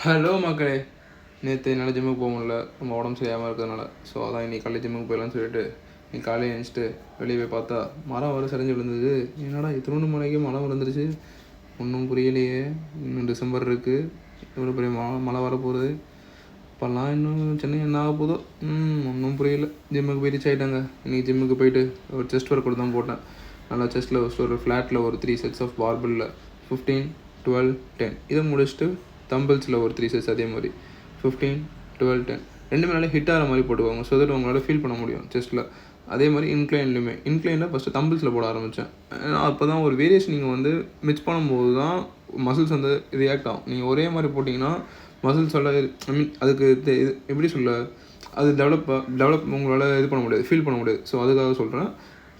Hello மக்களே, நேற்று என்னால் ஜிம்முக்கு போக முடியல, நம்ம உடம்பு சரியாமல் இருக்கிறதுனால. ஸோ அதான் இன்னைக்கு காலையில் ஜிம்முக்கு போயிடலான்னு சொல்லிட்டு நீ காலையில் எழுந்துச்சிட்டு வெளியே போய் பார்த்தா மரம் வர சரிஞ்சு விழுந்தது. என்னடா இத்தினோண்டு மலைக்கு மழை விழுந்துருச்சு, ஒன்றும் புரியலையே. இன்னும் டிசம்பர் இருக்குது, இவ்வளோ பெரிய மழை வரப்போகுது. இப்போல்லாம் இன்னும் சென்னை என்ன ஆக போதோ ஒன்றும் புரியல. ஜிம்முக்கு போய் ரீச் ஆகிட்டாங்க. இன்றைக்கி ஜிம்முக்கு போயிட்டு ஒரு செஸ்ட் ஒர்க் கூட தான் போட்டேன். நல்லா செஸ்ட்டில் ஒரு ஃப்ளாட்டில் ஒரு 3 sets ஆஃப் பார்பிளில் 15, 12, 10 இதை முடிச்சுட்டு தம்பிள்ஸில் ஒரு 3 sets அதே மாதிரி 15, 12, 10 ரெண்டுமே நல்லா ஹிட் ஆகிற மாதிரி போட்டுக்கோங்க. ஸோ தட் உங்களால் ஃபீல் பண்ண முடியும் செஸ்ட்டில். அதே மாதிரி இன்க்ளைனில் ஃபஸ்ட்டு தம்பிள்ஸில் போட ஆரம்பித்தேன். அப்போ தான் ஒரு வேரியேஷன் நீங்கள் வந்து மிக்ஸ் பண்ணும்போது தான் மசில்ஸ் வந்து ரியாக்ட் ஆகும். நீங்கள் ஒரே மாதிரி போட்டிங்கன்னா மசில்ஸோட அதுக்கு இது எப்படி சொல்ல, அது டெவலப் உங்களால் இது பண்ண முடியாது, ஃபீல் பண்ண முடியாது. ஸோ அதுக்காக சொல்கிறேன்.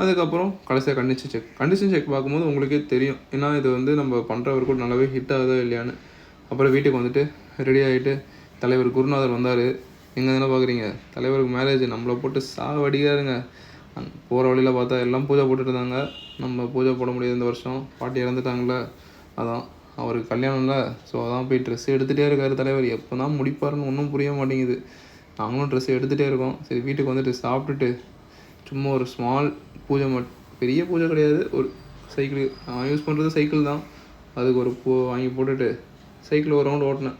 அதுக்கப்புறம் கடைசியாக கண்டிஷன் செக் பார்க்கும்போது உங்களுக்கே தெரியும், ஏன்னா இது வந்து நம்ம பண்ணுறவர் கூட நல்லாவே ஹிட் ஆகுதா இல்லையான்னு. அப்புறம் வீட்டுக்கு வந்துட்டு ரெடி ஆகிட்டு தலைவர் குருநாதர் வந்தார். எங்கே தானே பார்க்குறீங்க, தலைவருக்கு மேரேஜ், நம்மளை போட்டு சாவடிக்காருங்க. போகிற வழியில் பார்த்தா எல்லாம் பூஜை போட்டுட்டு இருந்தாங்க. நம்ம பூஜை போட முடியாது இந்த வருஷம், பாட்டி இறந்துட்டாங்களே, அதான் அவருக்கு கல்யாணம்ல. ஸோ அதான் போய் ட்ரெஸ் எடுத்துகிட்டே இருக்கார் தலைவர். எப்போ தான் முடிப்பாருன்னு ஒன்றும் புரிய மாட்டேங்குது. நாங்களும் ட்ரெஸ் எடுத்துகிட்டே இருக்கோம். சரி வீட்டுக்கு வந்துட்டு சாப்பிட்டுட்டு சும்மா ஒரு ஸ்மால் பூஜை பெரிய பூஜை கிடையாது, ஒரு சைக்கிள் நான் யூஸ் பண்ணுறது சைக்கிள் தான், அதுக்கு ஒரு பூ வாங்கி போட்டுட்டு சைக்கிள் ஒரு ரவுண்ட் ஓட்டினேன்.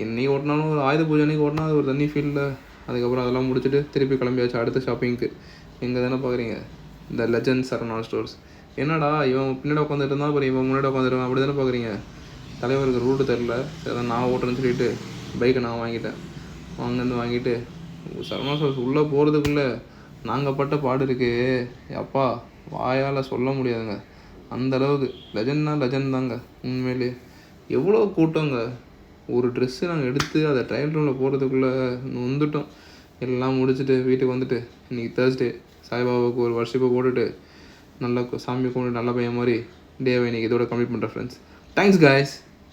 என்னைக்கு ஓட்டினாலும் ஒரு ஆயுத பூஜை அன்றைக்கி ஓட்டினா அது ஒரு தண்ணி ஃபீல்டில். அதுக்கப்புறம் அதெல்லாம் முடிச்சுட்டு திருப்பி கிளம்பியாச்சு அடுத்த ஷாப்பிங்க்கு. எங்கே தானே பார்க்குறீங்க, இந்த லெஜண்ட் சரவணா ஸ்டோர்ஸ். என்னடா இவன் பின்னாடி உட்காந்துட்டு இருந்தால் அப்புறம் இவன் முன்னாடி உட்காந்துருவான், அப்படி தானே பார்க்குறீங்க. தலைவருக்கு ரூட்டு தெரில, அதான் நான் ஓட்டுறேன்னு சொல்லிட்டு பைக்கை நான் வாங்கிட்டேன். அங்கேருந்து வாங்கிட்டு சரவணா ஸ்டோர்ஸ் உள்ளே போகிறதுக்குள்ளே நாங்கள் பட்ட பாடு இருக்கு அப்பா, வாயால் சொல்ல முடியாதுங்க. அந்தளவுக்கு லெஜண்ட் தாங்க. உண்மையிலே எவ்வளோ கூட்டங்க. ஒரு ட்ரெஸ்ஸு நாங்கள் எடுத்து அதை ட்ரையல் ரூமில் போகிறதுக்குள்ளே நொந்துட்டோம். எல்லாம் முடிச்சுட்டு வீட்டுக்கு வந்துட்டு இன்றைக்கி தேர்ஸ்டே, சாய்பாபாவுக்கு ஒரு வர்ஷிப்பை போட்டுட்டு நல்லா சாமி கும்பிட்டு நல்ல பையன் மாதிரி டேவை இன்றைக்கி இதோட கம்ப்ளீட் பண்ணுறேன் ஃப்ரெண்ட்ஸ். Thanks guys.